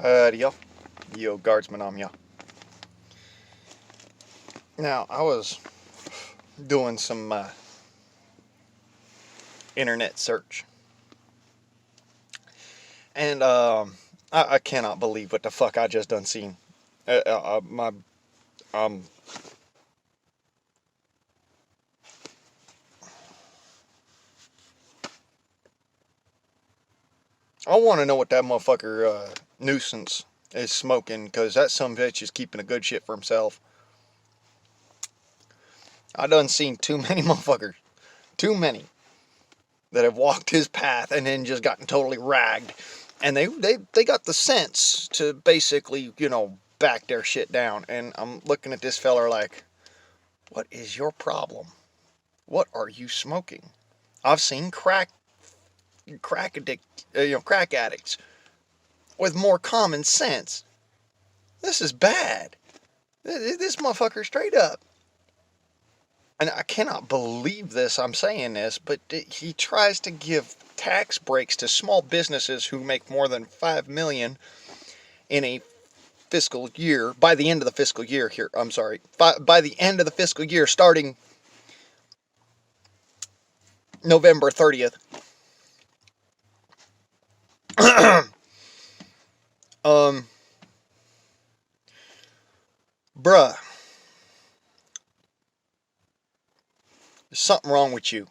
Yo, Guardsman, I'm ya. Now, I was doing some internet search, and I cannot believe what the fuck I just done seen. Um, I want to know what that motherfucker Newsonce is smoking, because that some bitch is keeping a good shit for himself. I done seen too many motherfuckers, too many, that have walked his path and then just gotten totally ragged. And they got the sense to basically, back their shit down. And I'm looking at this fella like, what is your problem? What are you smoking? I've seen crack addicts with more common sense. This is bad. This motherfucker straight up. And I cannot believe this, I'm saying this, but he tries to give tax breaks to small businesses who make more than $5 million in a fiscal year, by the end of the fiscal year here, I'm sorry, by the end of the fiscal year, starting November 30th. Bruh. There's something wrong with you.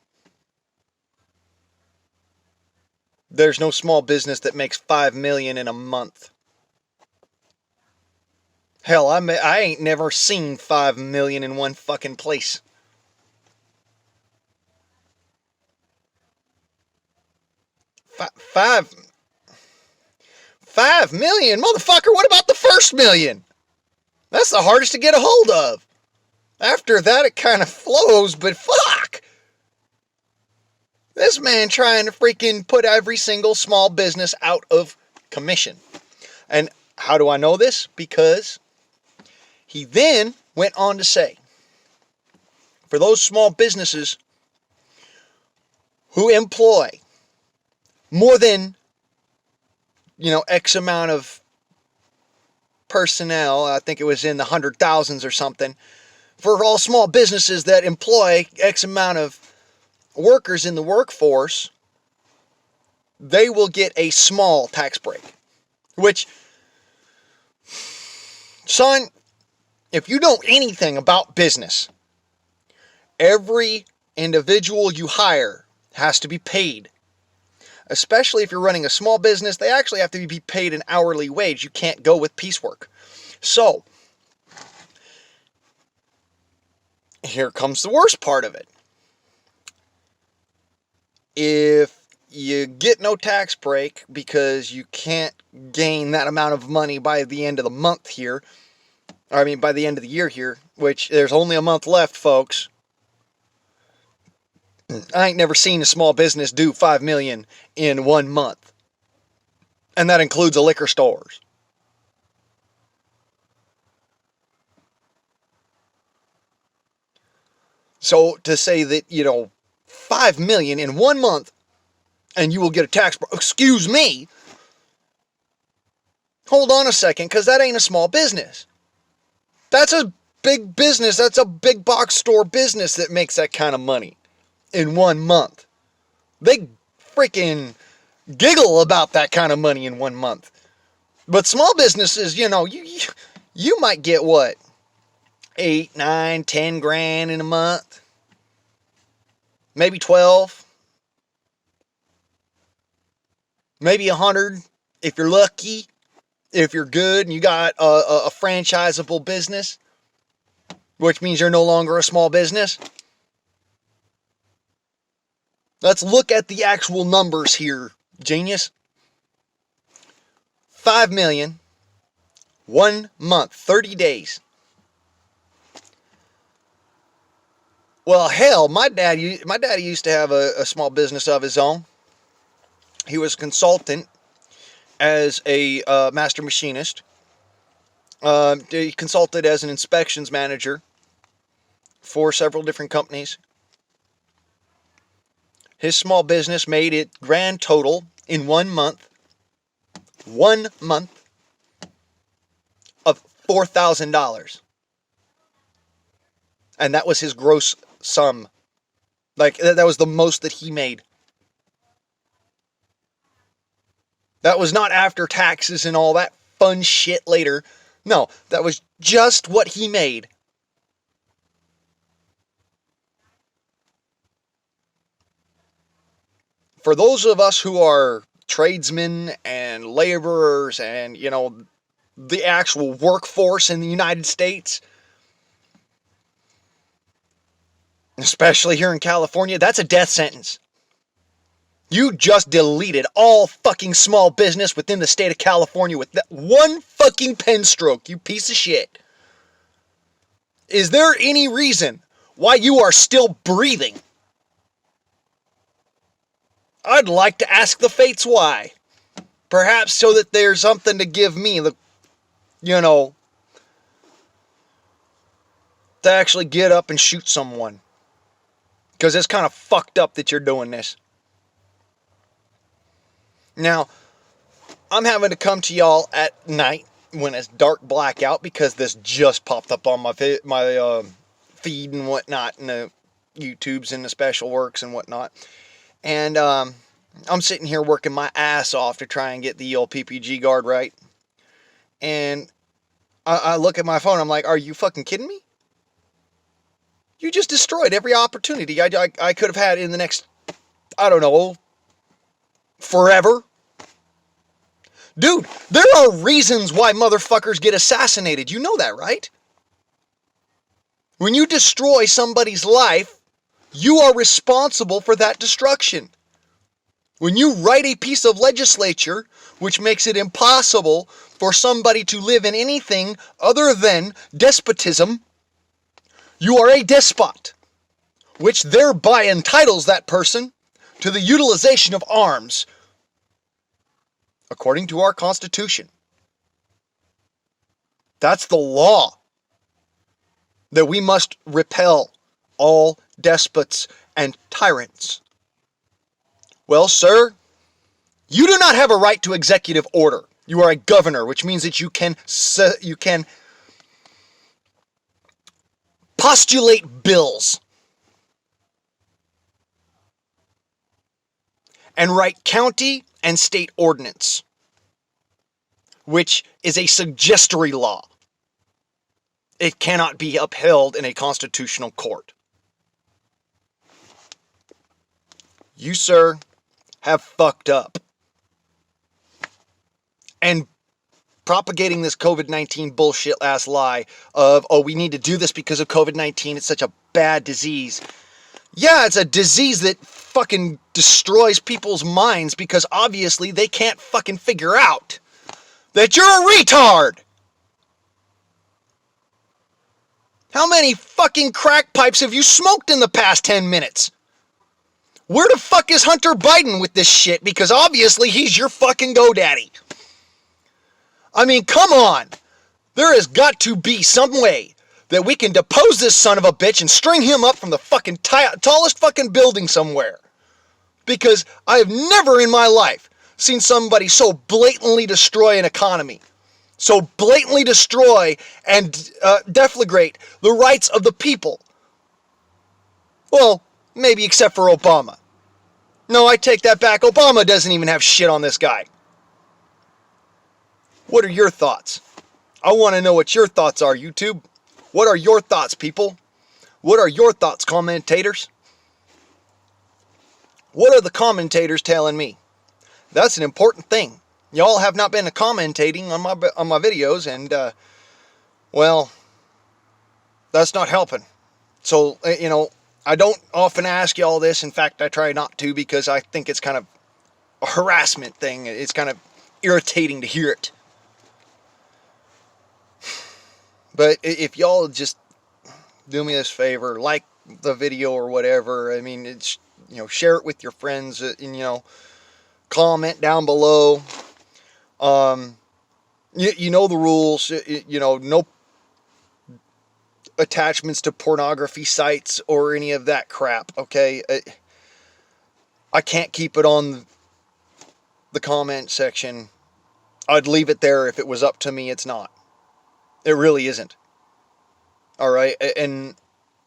There's no small business that makes $5 million in a month. Hell, I ain't never seen $5 million in one fucking place. $5 million? Motherfucker, what about the first million? That's the hardest to get a hold of. After that, it kind of flows, but fuck! This man trying to freaking put every single small business out of commission. And how do I know this? Because he then went on to say, for those small businesses who employ more than, X amount of personnel, I think it was in the 100,000s or something, for all small businesses that employ X amount of workers in the workforce, they will get a small tax break. Which, son, if you know anything about business, every individual you hire has to be paid. Especially if you're running a small business, they actually have to be paid an hourly wage. You can't go with piecework. So, here comes the worst part of it. If you get no tax break because you can't gain that amount of money by the end of the month here, by the end of the year here, which there's only a month left, folks. I ain't never seen a small business do $5 million in 1 month. And that includes the liquor stores. So to say that, $5 million in 1 month and you will get a tax break, excuse me. Hold on a second, because that ain't a small business. That's a big business. That's a big box store business that makes that kind of money in 1 month. They freaking giggle about that kind of money in 1 month. But small businesses, you might get what? 8, 9, 10 grand in a month. Maybe 12. Maybe 100 if you're lucky. If you're good and you got a franchisable business, which means you're no longer a small business. Let's look at the actual numbers here, genius. 5 million, 1 month, 30 days. Well, hell, my daddy used to have a small business of his own. He was a consultant as a master machinist. He consulted as an inspections manager for several different companies. His small business made it grand total in 1 month. 1 month, $4,000. And that was his gross sum. Like, that was the most that he made. That was not after taxes and all that fun shit later. No, that was just what he made. For those of us who are tradesmen and laborers and, the actual workforce in the United States, especially here in California, that's a death sentence. You just deleted all fucking small business within the state of California with that one fucking pen stroke, you piece of shit. Is there any reason why you are still breathing? I'd like to ask the fates why. Perhaps so that there's something to give me to actually get up and shoot someone. Because it's kind of fucked up that you're doing this. Now, I'm having to come to y'all at night when it's dark blackout because this just popped up on my feed and whatnot, and the YouTubes and the special works and whatnot. And I'm sitting here working my ass off to try and get the old PPG-Guard right. And I look at my phone, I'm like, are you fucking kidding me? You just destroyed every opportunity I could have had in the next, I don't know, forever. Dude, there are reasons why motherfuckers get assassinated. You know that, right? When you destroy somebody's life, you are responsible for that destruction. When you write a piece of legislature which makes it impossible for somebody to live in anything other than despotism, you are a despot, which thereby entitles that person to the utilization of arms, according to our Constitution. That's the law. That we must repel all despots and tyrants. Well, sir, you do not have a right to executive order. You are a governor, which means that you can postulate bills and write county and state ordinance, which is a suggestory law. It cannot be upheld in a constitutional court. You, sir, have fucked up. And propagating this COVID-19 bullshit ass lie of, we need to do this because of COVID-19, it's such a bad disease. Yeah, it's a disease that fucking destroys people's minds because obviously they can't fucking figure out that you're a retard. How many fucking crack pipes have you smoked in the past 10 minutes? Where the fuck is Hunter Biden with this shit? Because obviously he's your fucking GoDaddy. I mean, come on. There has got to be some way that we can depose this son of a bitch and string him up from the fucking tallest fucking building somewhere. Because I have never in my life seen somebody so blatantly destroy an economy. So blatantly destroy and deflagrate the rights of the people. Well, maybe except for Obama. No, I take that back. Obama doesn't even have shit on this guy. What are your thoughts? I want to know what your thoughts are, YouTube. What are your thoughts, people? What are your thoughts, commentators? What are the commentators telling me? That's an important thing. Y'all have not been commentating on my videos, and, well, that's not helping. So, I don't often ask y'all this. In fact, I try not to because I think it's kind of a harassment thing. It's kind of irritating to hear it. But if y'all just do me this favor, like the video or whatever, I mean, it's, share it with your friends, and, comment down below. You know the rules, no attachments to pornography sites or any of that crap, okay? I can't keep it on the comment section. I'd leave it there if it was up to me. It's not. It really isn't. All right. And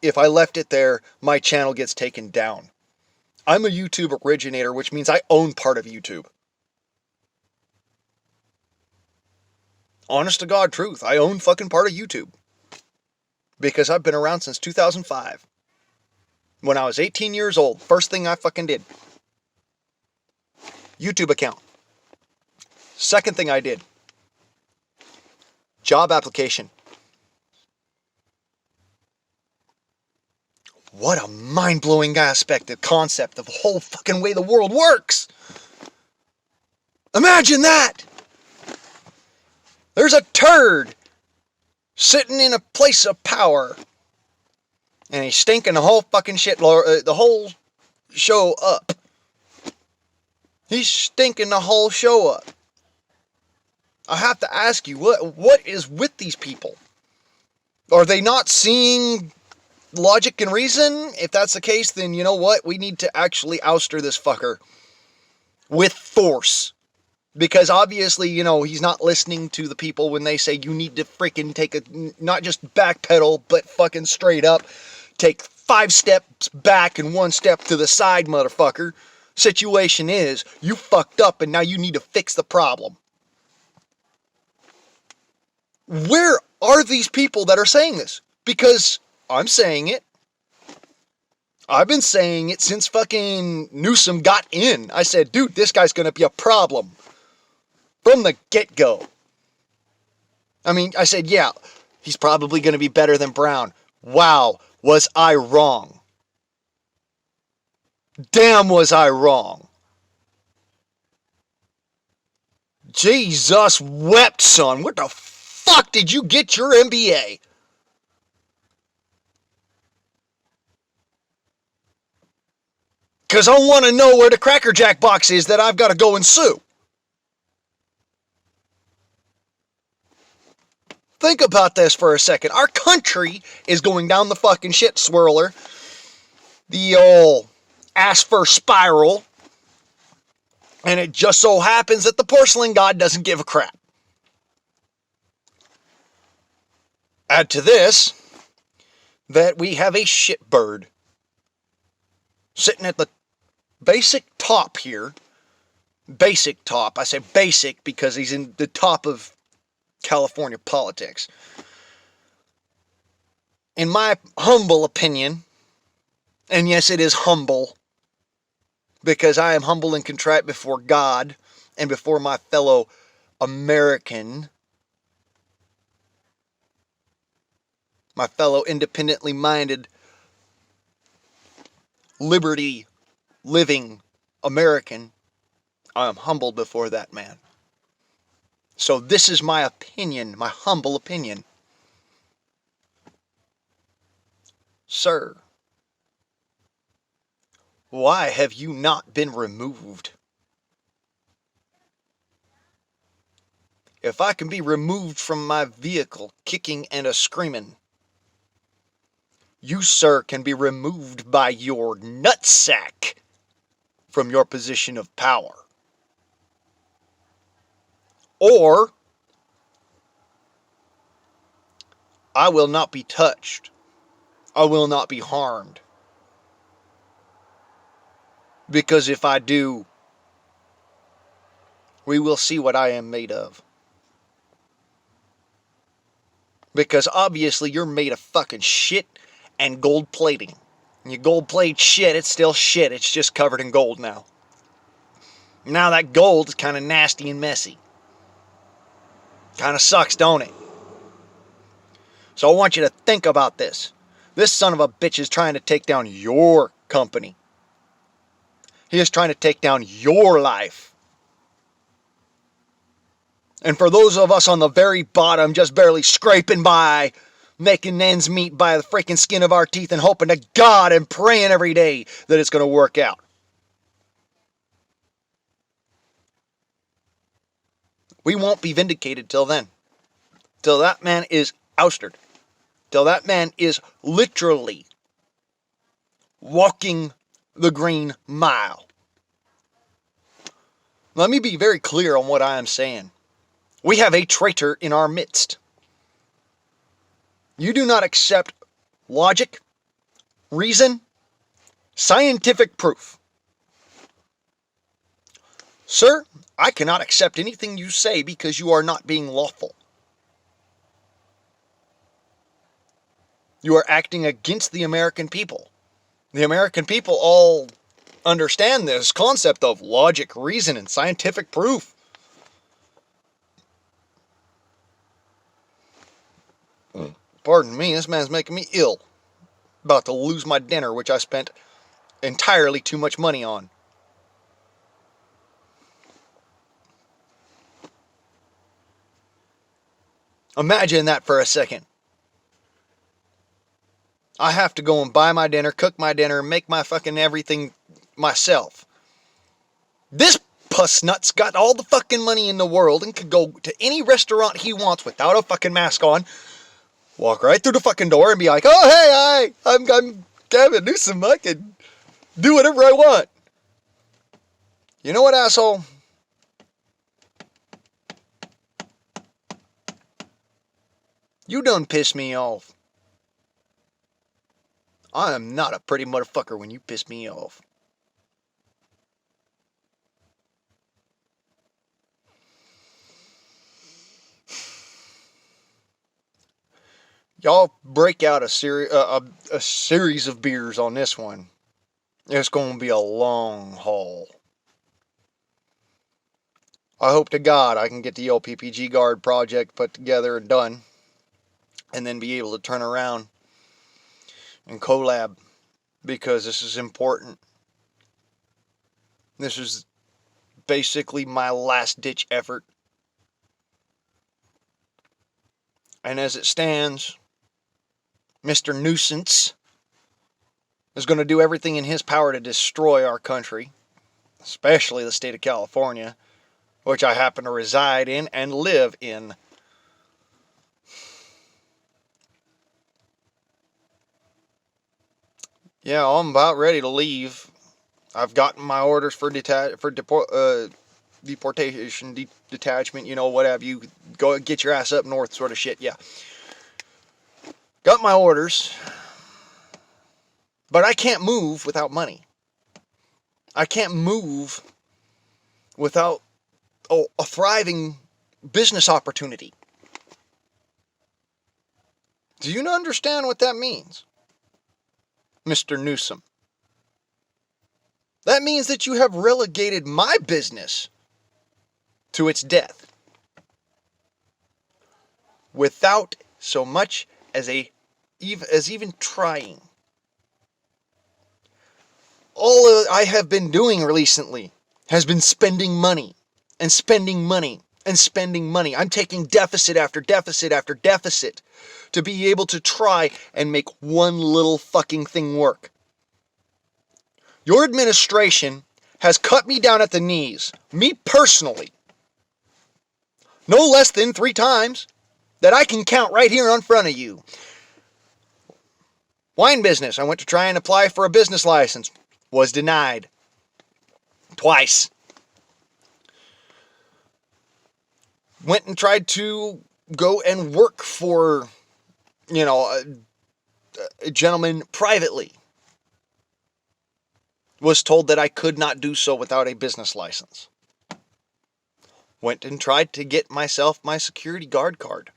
if I left it there, my channel gets taken down. I'm a YouTube originator, which means I own part of YouTube. Honest to God truth, I own fucking part of YouTube. Because I've been around since 2005. When I was 18 years old, first thing I fucking did. YouTube account. Second thing I did. Job application. What a mind-blowing aspect, the concept of the whole fucking way the world works. Imagine that. There's a turd sitting in a place of power. And he's stinking the whole fucking shit, the whole show up. He's stinking the whole show up. I have to ask you, what is with these people? Are they not seeing logic and reason? If that's the case, then you know what? We need to actually ouster this fucker with force. Because obviously, you know, he's not listening to the people when they say you need to freaking take a, not just backpedal, but fucking straight up. Take 5 steps back and 1 step to the side, motherfucker. Situation is, you fucked up and now you need to fix the problem. Where are these people that are saying this? Because I'm saying it. I've been saying it since fucking Newsom got in. I said, dude, this guy's going to be a problem. From the get-go. I mean, I said, yeah, he's probably going to be better than Brown. Wow, was I wrong? Damn, was I wrong? Jesus wept, son. What the fuck did you get your MBA? Because I want to know where the Cracker Jack box is that I've got to go and sue. Think about this for a second. Our country is going down the fucking shit swirler. The old ass first spiral. And it just so happens that the porcelain god doesn't give a crap. Add to this that we have a shitbird sitting at the basic top here. Basic top. I say basic because he's in the top of California politics. In my humble opinion, and yes, it is humble, because I am humble and contrite before God and before my fellow American, my fellow independently minded, liberty living American. I am humbled before that man. So this is my opinion, my humble opinion. Sir, why have you not been removed? If I can be removed from my vehicle, kicking and a-screaming, you, sir, can be removed by your nutsack from your position of power. Or, I will not be touched. I will not be harmed. Because if I do, we will see what I am made of. Because obviously you're made of fucking shit and gold plating. And you gold plate shit, it's still shit. It's just covered in gold now. Now that gold is kind of nasty and messy. Kind of sucks, don't it? So I want you to think about this. This son of a bitch is trying to take down your company. He is trying to take down your life. And for those of us on the very bottom, just barely scraping by, making ends meet by the freaking skin of our teeth and hoping to God and praying every day that it's going to work out. We won't be vindicated till then. Till that man is ousted. Till that man is literally walking the green mile. Let me be very clear on what I am saying. We have a traitor in our midst. You do not accept logic, reason, scientific proof. Sir, I cannot accept anything you say because you are not being lawful. You are acting against the American people. The American people all understand this concept of logic, reason, and scientific proof. Pardon me, this man's making me ill. About to lose my dinner, which I spent entirely too much money on. Imagine that for a second. I have to go and buy my dinner, cook my dinner, make my fucking everything myself. This puss nut's got all the fucking money in the world and could go to any restaurant he wants without a fucking mask on, walk right through the fucking door and be like, oh, hey, I'm Gavin Newsom, I can do whatever I want. You know what, asshole? You done piss me off. I am not a pretty motherfucker when you piss me off. Y'all break out a series of beers on this one. It's going to be a long haul. I hope to God I can get the old PPG-Guard project put together and done. And then be able to turn around and collab. Because this is important. This is basically my last ditch effort. And as it stands, Mr. Newsonce is going to do everything in his power to destroy our country, especially the state of California, which I happen to reside in and live in. Yeah, I'm about ready to leave. I've gotten my orders for deportation, detachment, you know, what have you. Go get your ass up north sort of shit, yeah. Got my orders. But I can't move without money. I can't move without a thriving business opportunity. Do you understand what that means, Mr. Newsom? That means that you have relegated my business to its death without so much as even trying. All I have been doing recently has been spending money and spending money and spending money. I'm taking deficit after deficit after deficit to be able to try and make one little fucking thing work. Your administration has cut me down at the knees, me personally, no less than 3 times that I can count right here in front of you. Wine business, I went to try and apply for a business license, was denied twice. Went and tried to go and work for, a gentleman privately. Was told that I could not do so without a business license. Went and tried to get myself my security guard card.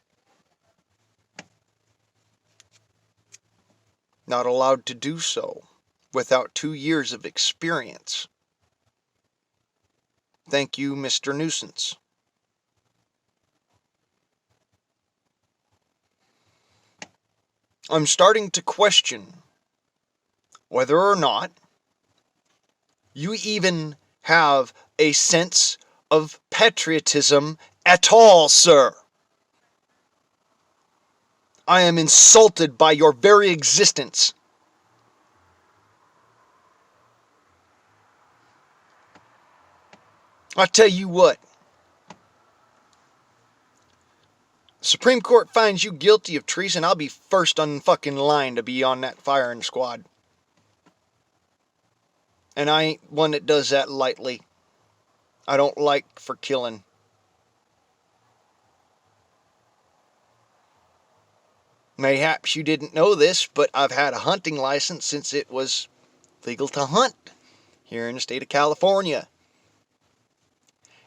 Not allowed to do so without 2 years of experience. Thank you, Mr. Newsonce. I'm starting to question whether or not you even have a sense of patriotism at all, sir. I am insulted by your very existence. I tell you what. Supreme Court finds you guilty of treason, I'll be first on fucking line to be on that firing squad. And I ain't one that does that lightly. I don't like for killing. Mayhaps you didn't know this, but I've had a hunting license since it was legal to hunt here in the state of California.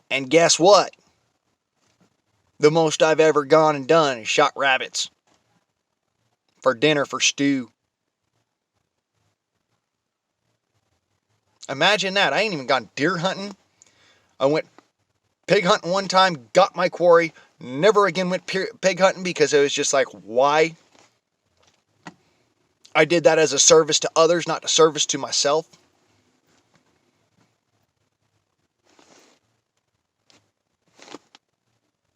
And guess what? The most I've ever gone and done is shot rabbits for dinner for stew. Imagine that. I ain't even gone deer hunting. I went pig hunting one time, got my quarry, never again went pig hunting because it was just like, why? I did that as a service to others, not a service to myself.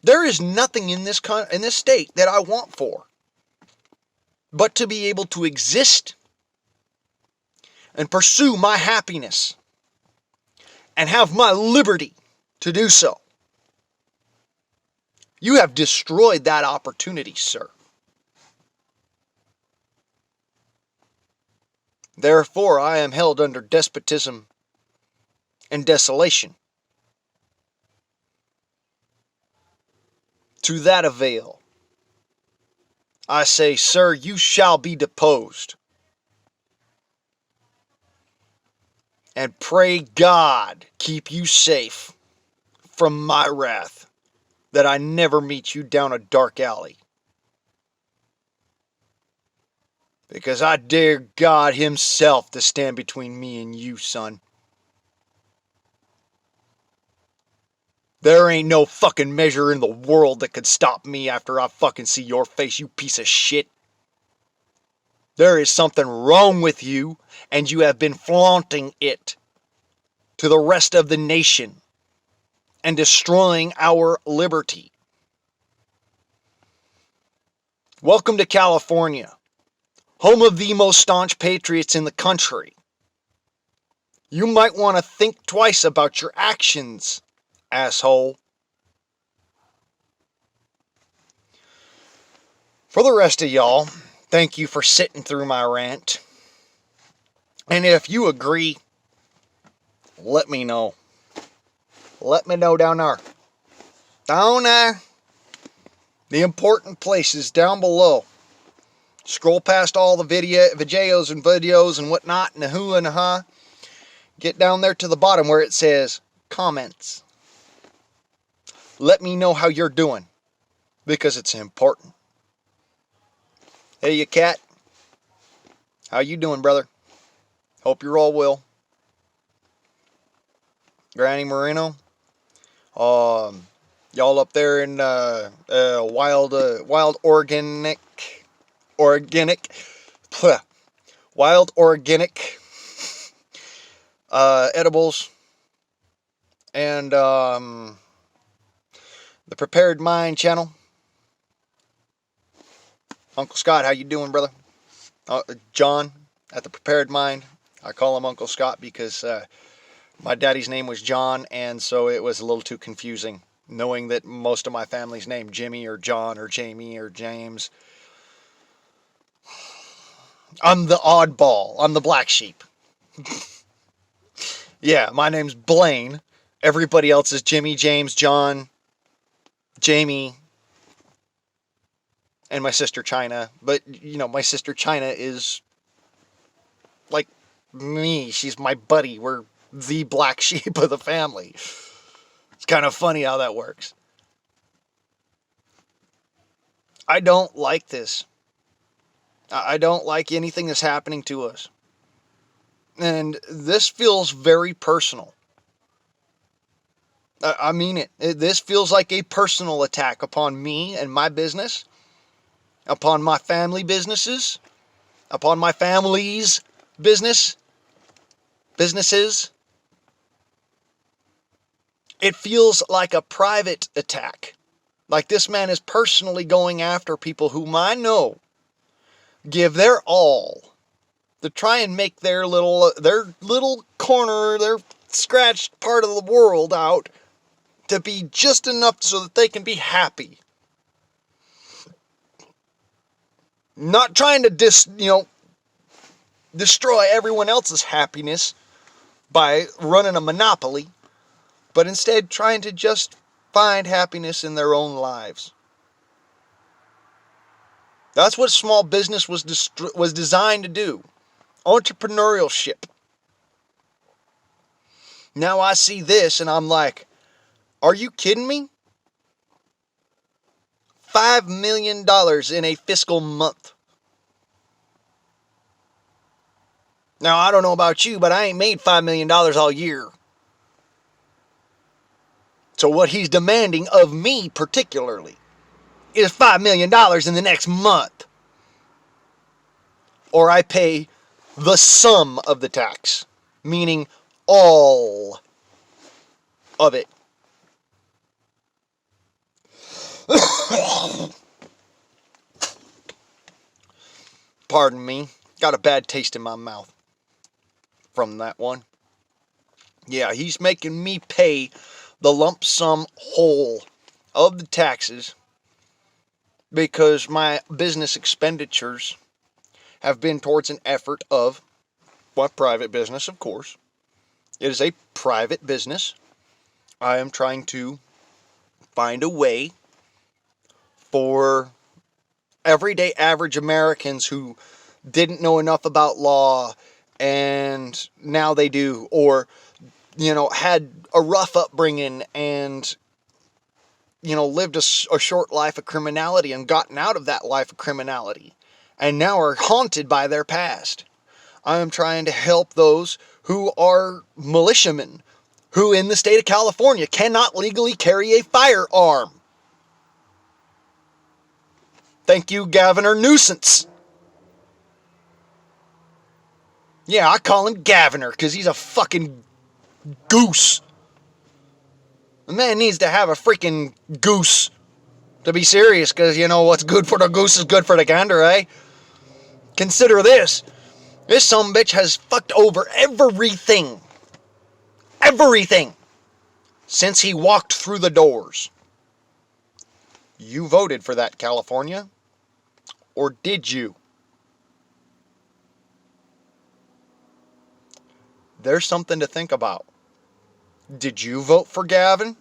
There is nothing in this state that I want for but to be able to exist and pursue my happiness and have my liberty to do so. You have destroyed that opportunity, sir. Therefore, I am held under despotism and desolation. To that avail, I say, sir, you shall be deposed. And pray God keep you safe from my wrath, that I never meet you down a dark alley. Because I dare God himself to stand between me and you, son. There ain't no fucking measure in the world that could stop me after I fucking see your face, you piece of shit. There is something wrong with you, and you have been flaunting it to the rest of the nation and destroying our liberty. Welcome to California, home of the most staunch patriots in the country. You might want to think twice about your actions, asshole. For the rest of y'all, thank you for sitting through my rant. And if you agree, let me know. Let me know down there. Down there. The important places down below. Scroll past all the videos and whatnot, and the who and the huh. Get down there to the bottom where it says comments. Let me know how you're doing, because it's important. Hey, you cat. How you doing, brother? Hope you're all well. Granny Marino. Y'all up there in wild organic, edibles, and the Prepared Mind channel. Uncle Scott, how you doing, brother? John at the Prepared Mind. I call him Uncle Scott because my daddy's name was John, and so it was a little too confusing, knowing that most of my family's name, Jimmy or John or Jamie or James. I'm the oddball. I'm the black sheep. Yeah, my name's Blaine. Everybody else is Jimmy, James, John, Jamie, and my sister China. But, you know, my sister China is like me. She's my buddy. We're the black sheep of the family. It's kind of funny how that works. I don't like this. I don't like anything that's happening to us. And this feels very personal. I mean it. This feels like a personal attack upon me and my business, upon my family businesses, upon my family's businesses. It feels like a private attack. Like this man is personally going after people whom I know give their all to try and make their little corner, their scratched part of the world out to be just enough so that they can be happy. Not trying to destroy everyone else's happiness by running a monopoly, but instead trying to just find happiness in their own lives. That's what small business was designed to do. Entrepreneurship. Now I see this and I'm like, are you kidding me? $5 million in a fiscal month. Now, I don't know about you, but I ain't made $5 million all year. So what he's demanding of me particularly is $5 million in the next month. Or I pay the sum of the tax, meaning all of it. Pardon me. Got a bad taste in my mouth from that one. Yeah, he's making me pay the lump sum whole of the taxes because my business expenditures have been towards an effort of, well, private business, of course. It is a private business. I am trying to find a way for everyday average Americans who didn't know enough about law and now they do, or, had a rough upbringing and, lived a short life of criminality and gotten out of that life of criminality and now are haunted by their past. I am trying to help those who are militiamen who in the state of California cannot legally carry a firearm. Thank you, Governor Newsonce. Yeah, I call him Governor because he's a fucking goose. The man needs to have a freaking goose. To be serious, because what's good for the goose is good for the gander, eh? Consider this. This sumbitch has fucked over everything. Everything. Since he walked through the doors. You voted for that, California? Or did you? There's something to think about. Did you vote for Gavin?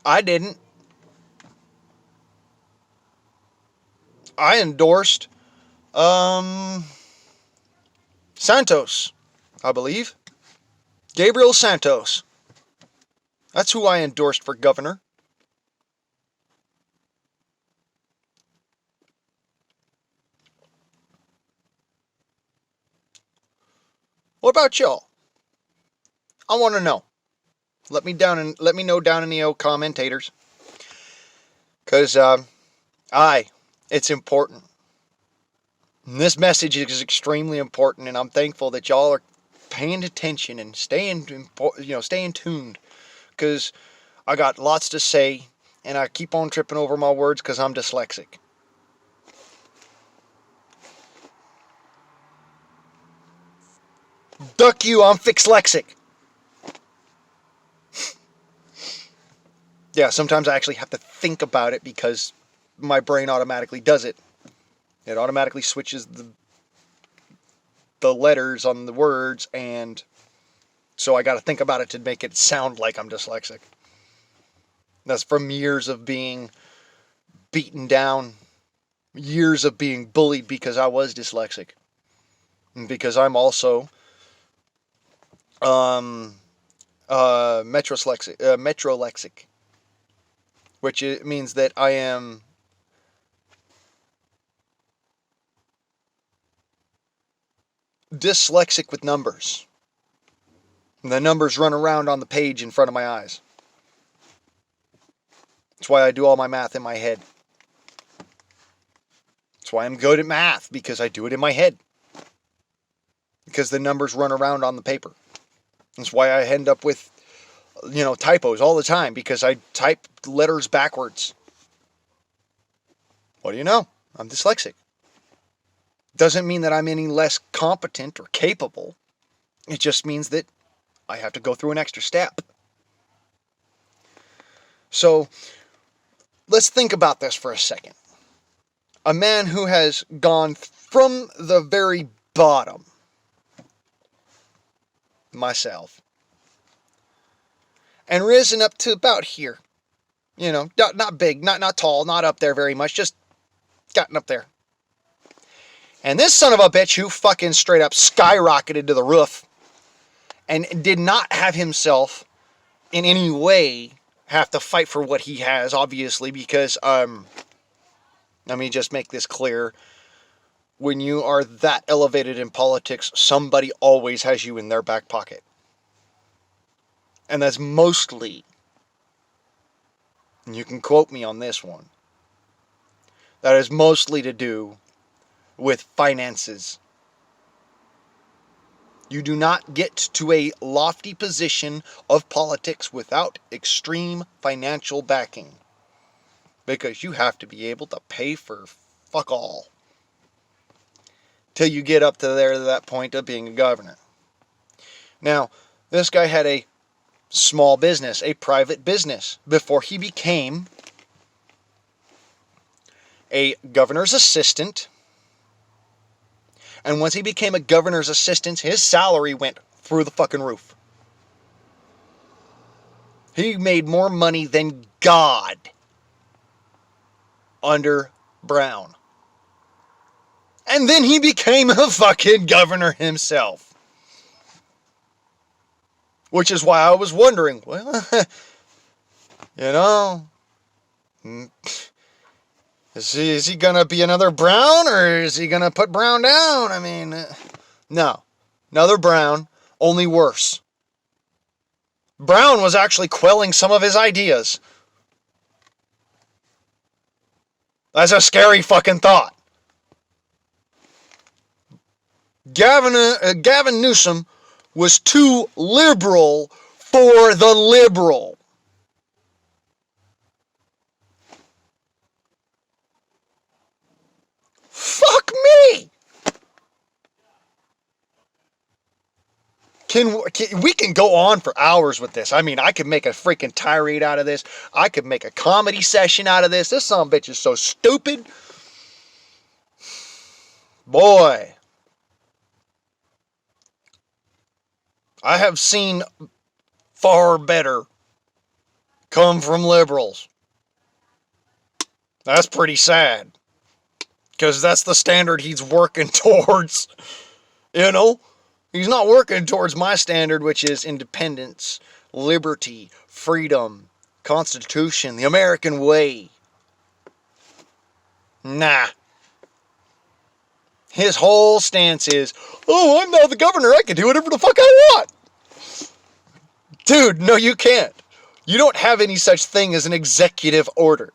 I didn't. I endorsed Santos, I believe. Gabriel Santos. That's who I endorsed for governor. What about y'all? I want to know. Let me know down in the old commentators. Because it's important. And this message is extremely important, and I'm thankful that y'all are paying attention and staying tuned. Because I got lots to say, and I keep on tripping over my words because I'm dyslexic. Duck you, I'm fixlexic. Yeah, sometimes I actually have to think about it because my brain automatically does it. It automatically switches the letters on the words, and so I got to think about it to make it sound like I'm dyslexic. That's from years of being beaten down, years of being bullied because I was dyslexic. And because I'm also metrolexic, which means that I am dyslexic with numbers. And the numbers run around on the page in front of my eyes. That's why I do all my math in my head. That's why I'm good at math, because I do it in my head. Because the numbers run around on the paper. That's why I end up with, typos all the time, because I type letters backwards. What do you know? I'm dyslexic. Doesn't mean that I'm any less competent or capable. It just means that I have to go through an extra step. So, let's think about this for a second. A man who has gone from the very bottom, myself, and risen up to about here. You know, not big, not tall, not up there very much, just gotten up there. And this son of a bitch who fucking straight up skyrocketed to the roof and did not have himself in any way have to fight for what he has, obviously, because, let me just make this clear. When you are that elevated in politics, somebody always has you in their back pocket. And that's mostly, and you can quote me on this one, that is mostly to do with finances. You do not get to a lofty position of politics without extreme financial backing. Because you have to be able to pay for fuck all. Till you get up to that point of being a governor. Now, this guy had a small business, a private business, before he became a governor's assistant. And once he became a governor's assistant, his salary went through the fucking roof. He made more money than God under Brown. And then he became a fucking governor himself. Which is why I was wondering, well, you know, is he going to be another Brown, or is he going to put Brown down? I mean, no. Another Brown, only worse. Brown was actually quelling some of his ideas. That's a scary fucking thought. Gavin Newsom was too liberal for the liberal. Fuck me! We can go on for hours with this. I mean, I could make a freaking tirade out of this. I could make a comedy session out of this. This son of a bitch is so stupid. Boy. I have seen far better come from liberals. That's pretty sad. Because that's the standard he's working towards. You know? He's not working towards my standard, which is independence, liberty, freedom, Constitution, the American way. Nah. His whole stance is, oh, I'm now the governor, I can do whatever the fuck I want. Dude, no you can't. You don't have any such thing as an executive order.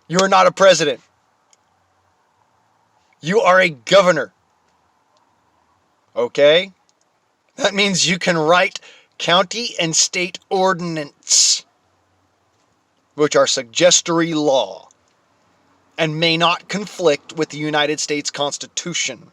You are not a president. You are a governor. Okay? That means you can write county and state ordinance, which are suggestory law, and may not conflict with the United States Constitution.